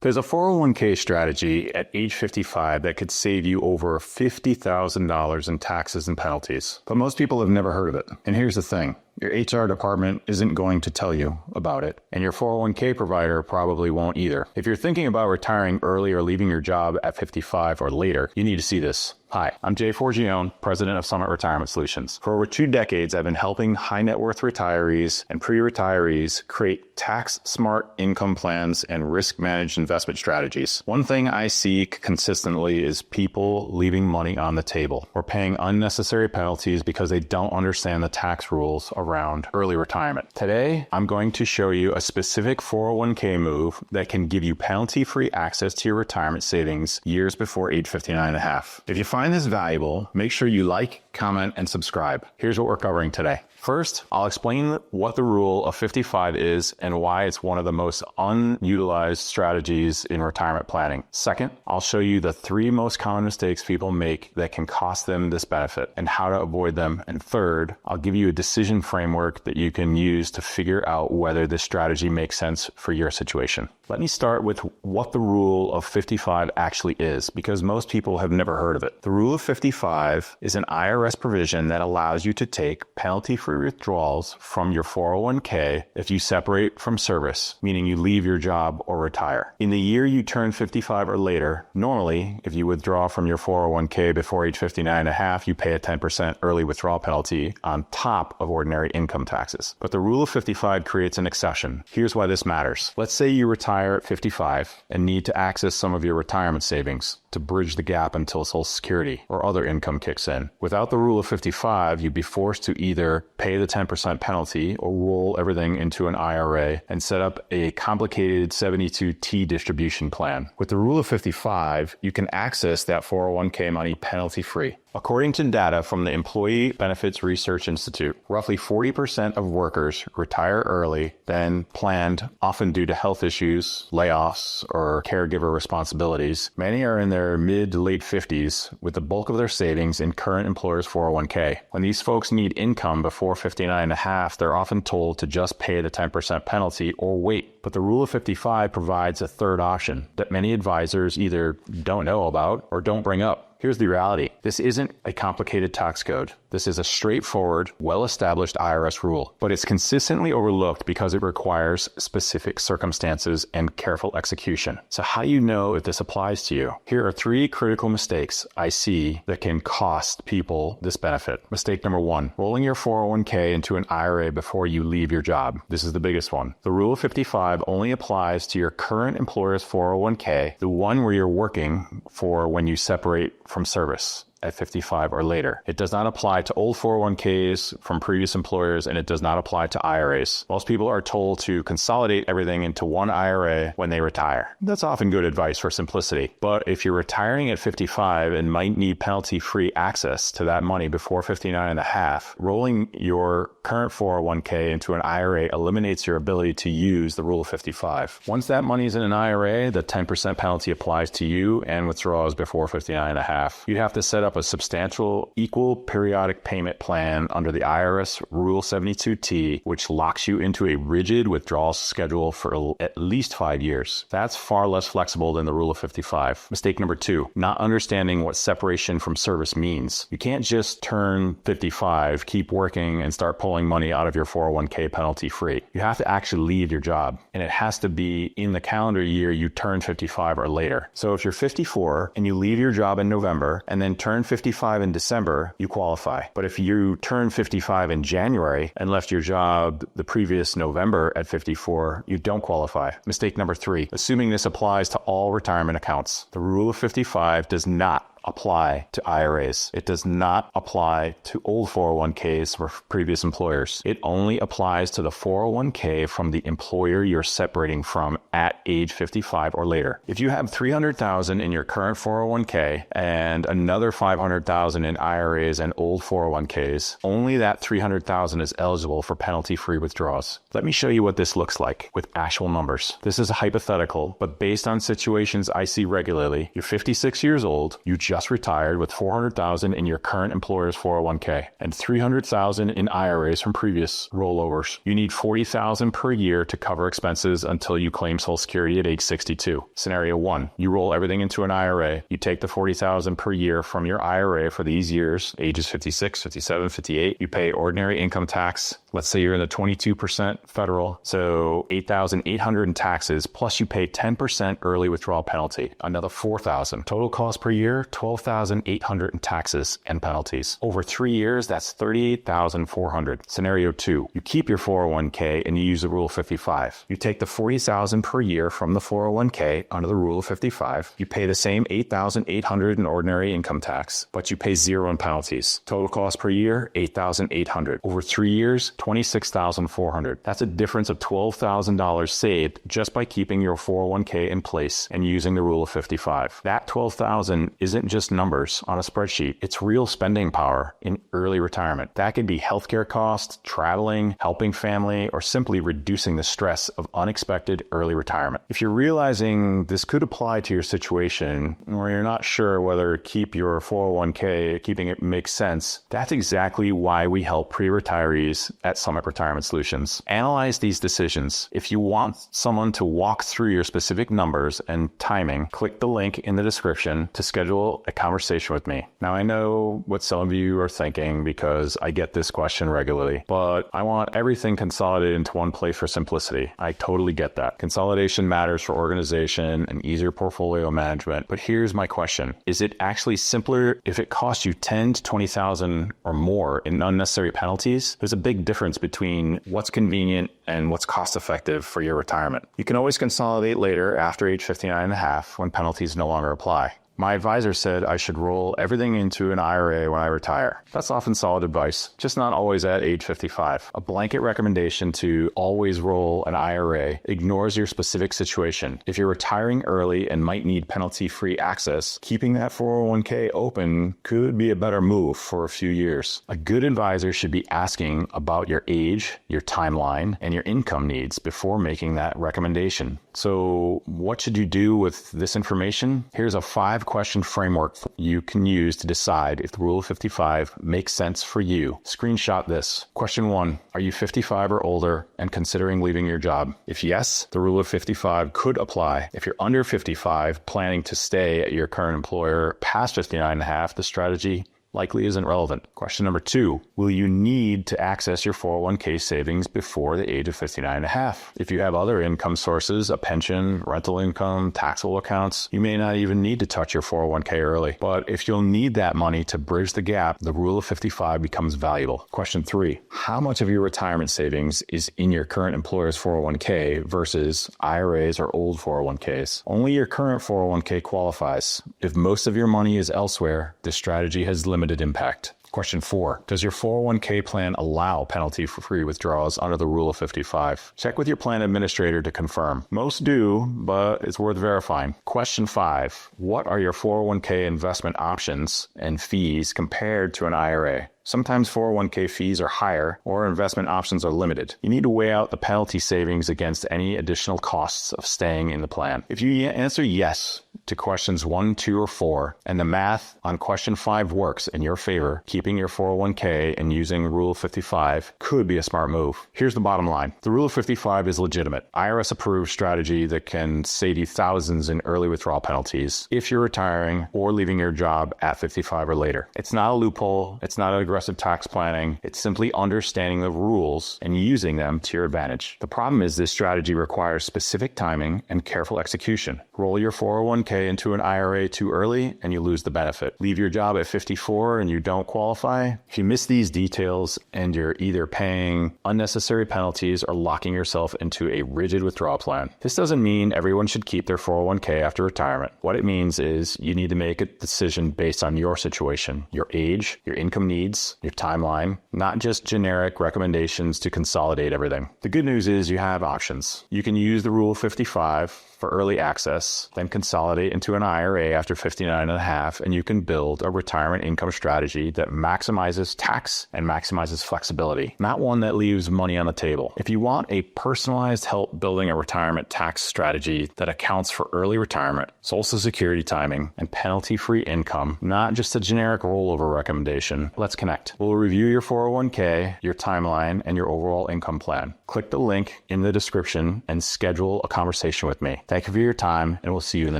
There's a 401k strategy at age 55 that could save you over $50,000 in taxes and penalties, but most people have never heard of it. And here's the thing. Your HR department isn't going to tell you about it, and your 401k provider probably won't either. If you're thinking about retiring early or leaving your job at 55 or later, you need to see this. Hi, I'm Jay Forgione, president of Summit Retirement Solutions. For over 2 decades, I've been helping high net worth retirees and pre-retirees create tax-smart income plans and risk-managed investment strategies. One thing I see consistently is people leaving money on the table or paying unnecessary penalties because they don't understand the tax rules around early retirement. Today, I'm going to show you a specific 401k move that can give you penalty-free access to your retirement savings years before age 59 and a half. If you find this valuable, make sure you like, comment, and subscribe. Here's what we're covering today. First, I'll explain what the rule of 55 is and why it's one of the most unutilized strategies in retirement planning. Second, I'll show you the 3 most common mistakes people make that can cost them this benefit and how to avoid them. And third, I'll give you a decision framework that you can use to figure out whether this strategy makes sense for your situation. Let me start with what the rule of 55 actually is, because most people have never heard of it. The rule of 55 is an IRS provision that allows you to take penalty-free withdrawals from your 401k if you separate from service, meaning you leave your job or retire. In the year you turn 55 or later, normally, if you withdraw from your 401k before age 59 and a half, you pay a 10% early withdrawal penalty on top of ordinary income taxes. But the rule of 55 creates an exception. Here's why this matters. Let's say you retire at 55 and need to access some of your retirement savings to bridge the gap until Social Security or other income kicks in. Without the rule of 55, you'd be forced to either pay the 10% penalty or roll everything into an IRA and set up a complicated 72T distribution plan. With the rule of 55, you can access that 401k money penalty-free. According to data from the Employee Benefits Research Institute, roughly 40% of workers retire early than planned, often due to health issues, layoffs, or caregiver responsibilities. Many are in their mid to late 50s, with the bulk of their savings in current employers' 401k. When these folks need income before 59 and a half, they're often told to just pay the 10% penalty or wait. But the rule of 55 provides a third option that many advisors either don't know about or don't bring up. Here's the reality. This isn't a complicated tax code. This is a straightforward, well-established IRS rule, but it's consistently overlooked because it requires specific circumstances and careful execution. So how do you know if this applies to you? Here are 3 critical mistakes I see that can cost people this benefit. Mistake number 1, rolling your 401k into an IRA before you leave your job. This is the biggest one. The rule of 55 only applies to your current employer's 401k, the one where you're working for when you separate from service at 55 or later. It does not apply to old 401ks from previous employers, and it does not apply to IRAs. Most people are told to consolidate everything into one IRA when they retire. That's often good advice for simplicity. But if you're retiring at 55 and might need penalty-free access to that money before 59 and a half, rolling your current 401k into an IRA eliminates your ability to use the rule of 55. Once that money is in an IRA, the 10% penalty applies to you and withdrawals before 59 and a half. You'd have to set up a substantial equal periodic payment plan under the IRS Rule 72T, which locks you into a rigid withdrawal schedule for at least 5 years. That's far less flexible than the Rule of 55. Mistake number 2, not understanding what separation from service means. You can't just turn 55, keep working, and start pulling money out of your 401k penalty free. You have to actually leave your job, and it has to be in the calendar year you turn 55 or later. So if you're 54 and you leave your job in November and then turn 55 in December, you qualify. But if you turn 55 in January and left your job the previous November at 54, you don't qualify. Mistake number 3, assuming this applies to all retirement accounts. The rule of 55 does not apply to IRAs. It does not apply to old 401ks for previous employers. It only applies to the 401k from the employer you're separating from at age 55 or later. If you have $300,000 in your current 401k and another $500,000 in IRAs and old 401ks, only that $300,000 is eligible for penalty-free withdrawals. Let me show you what this looks like with actual numbers. This is a hypothetical, but based on situations I see regularly, you're 56 years old, you just retired with $400,000 in your current employer's 401k and $300,000 in IRAs from previous rollovers. You need $40,000 per year to cover expenses until you claim Social Security at age 62. Scenario 1, you roll everything into an IRA. You take the $40,000 per year from your IRA for these years, ages 56, 57, 58. You pay ordinary income tax. Let's say you're in the 22% federal, so $8,800 in taxes, plus you pay 10% early withdrawal penalty, another $4,000. Total cost per year, $12,800 in taxes and penalties. Over 3 years, that's $38,400. Scenario 2, you keep your 401k and you use the Rule of 55. You take the $40,000 per year from the 401k under the Rule of 55. You pay the same $8,800 in ordinary income tax, but you pay 0 in penalties. Total cost per year, $8,800. Over 3 years, $26,400. That's a difference of $12,000 saved just by keeping your 401k in place and using the Rule of 55. That $12,000 isn't just numbers on a spreadsheet. It's real spending power in early retirement. That could be healthcare costs, traveling, helping family, or simply reducing the stress of unexpected early retirement. If you're realizing this could apply to your situation or you're not sure whether to keep your 401k, keeping it makes sense, that's exactly why we help pre-retirees at Summit Retirement Solutions. Analyze these decisions. If you want someone to walk through your specific numbers and timing, click the link in the description to schedule a conversation with me. Now, I know what some of you are thinking because I get this question regularly, but I want everything consolidated into one place for simplicity. I totally get that. Consolidation matters for organization and easier portfolio management, but here's my question. Is it actually simpler if it costs you $10,000 to $20,000 or more in unnecessary penalties? There's a big difference between what's convenient and what's cost effective for your retirement. You can always consolidate later after age 59 and a half when penalties no longer apply. My advisor said I should roll everything into an IRA when I retire. That's often solid advice, just not always at age 55. A blanket recommendation to always roll an IRA ignores your specific situation. If you're retiring early and might need penalty-free access, keeping that 401k open could be a better move for a few years. A good advisor should be asking about your age, your timeline, and your income needs before making that recommendation. So what should you do with this information? Here's a 5-question framework you can use to decide if the Rule of 55 makes sense for you. Screenshot this. Question 1, are you 55 or older and considering leaving your job? If yes, the Rule of 55 could apply. If you're under 55, planning to stay at your current employer past 59 and a half, the strategy likely isn't relevant. Question number 2, will you need to access your 401k savings before the age of 59 and a half? If you have other income sources, a pension, rental income, taxable accounts, you may not even need to touch your 401k early. But if you'll need that money to bridge the gap, the Rule of 55 becomes valuable. Question 3, how much of your retirement savings is in your current employer's 401k versus IRAs or old 401ks? Only your current 401k qualifies. If most of your money is elsewhere, the strategy has limited impact. Question 4, does your 401k plan allow penalty-free withdrawals under the Rule of 55? Check with your plan administrator to confirm. Most do, but it's worth verifying. Question 5, what are your 401k investment options and fees compared to an IRA? Sometimes 401k fees are higher or investment options are limited. You need to weigh out the penalty savings against any additional costs of staying in the plan. If you answer yes to questions 1, 2, or 4, and the math on question 5 works in your favor, keeping your 401k and using Rule 55 could be a smart move. Here's the bottom line. The Rule of 55 is legitimate. IRS-approved strategy that can save you thousands in early withdrawal penalties if you're retiring or leaving your job at 55 or later. It's not a loophole. It's not an aggressive tax planning. It's simply understanding the rules and using them to your advantage. The problem is this strategy requires specific timing and careful execution. Roll your 401k into an IRA too early and you lose the benefit. Leave your job at 54 and you don't qualify. If you miss these details and you're either paying unnecessary penalties or locking yourself into a rigid withdrawal plan. This doesn't mean everyone should keep their 401k after retirement. What it means is you need to make a decision based on your situation, your age, your income needs, your timeline, not just generic recommendations to consolidate everything. The good news is you have options. You can use the Rule of 55 for early access, then consolidate into an IRA after 59 and a half, and you can build a retirement income strategy that maximizes tax and maximizes flexibility, not one that leaves money on the table. If you want a personalized help building a retirement tax strategy that accounts for early retirement, Social Security timing, and penalty-free income, not just a generic rollover recommendation, let's connect. We'll review your 401k, your timeline, and your overall income plan. Click the link in the description and schedule a conversation with me. Thank you for your time, and we'll see you in the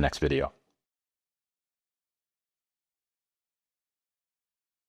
next video.